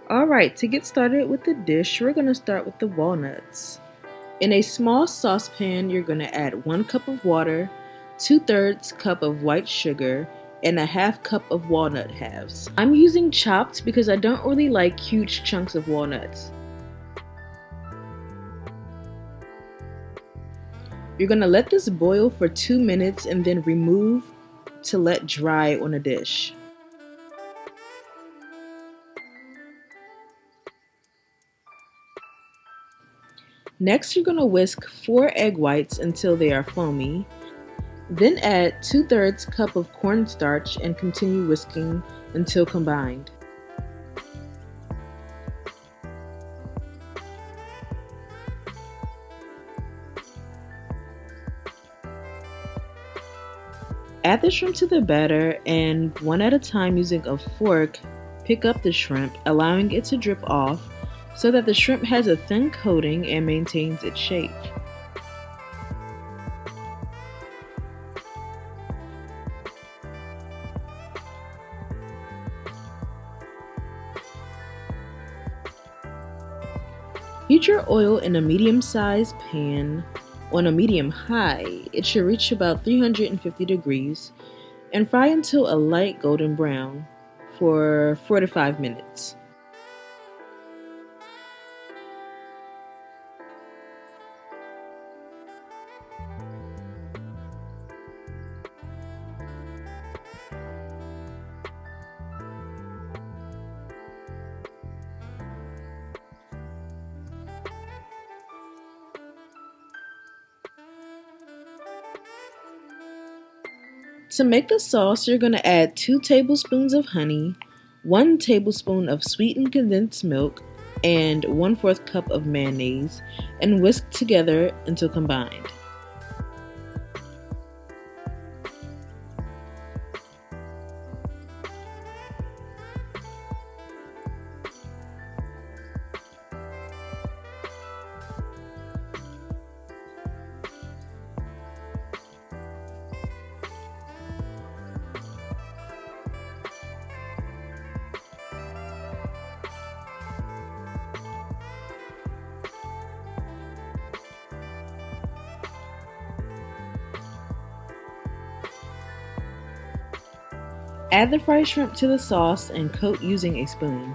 Alright, to get started with the dish, we're going to start with the walnuts. In a small saucepan, you're going to add 1 cup of water, 2/3 cup of white sugar, and a half cup of walnut halves. I'm using chopped because I don't really like huge chunks of walnuts. You're going to let this boil for 2 minutes and then remove to let dry on a dish. Next, you're going to whisk 4 egg whites until they are foamy. Then add 2/3 cup of cornstarch and continue whisking until combined. Add the shrimp to the batter and one at a time using a fork, pick up the shrimp, allowing it to drip off so that the shrimp has a thin coating and maintains its shape. Heat your oil in a medium-sized pan on a medium-high. It should reach about 350 degrees and fry until a light golden brown for 4 to 5 minutes. To make the sauce, you're going to add 2 tablespoons of honey, 1 tablespoon of sweetened condensed milk, and 1/4 cup of mayonnaise, and whisk together until combined. Add the fried shrimp to the sauce and coat using a spoon.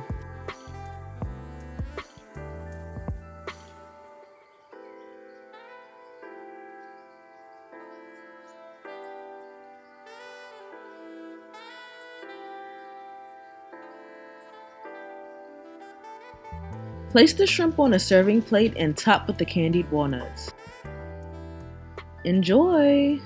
Place the shrimp on a serving plate and top with the candied walnuts. Enjoy!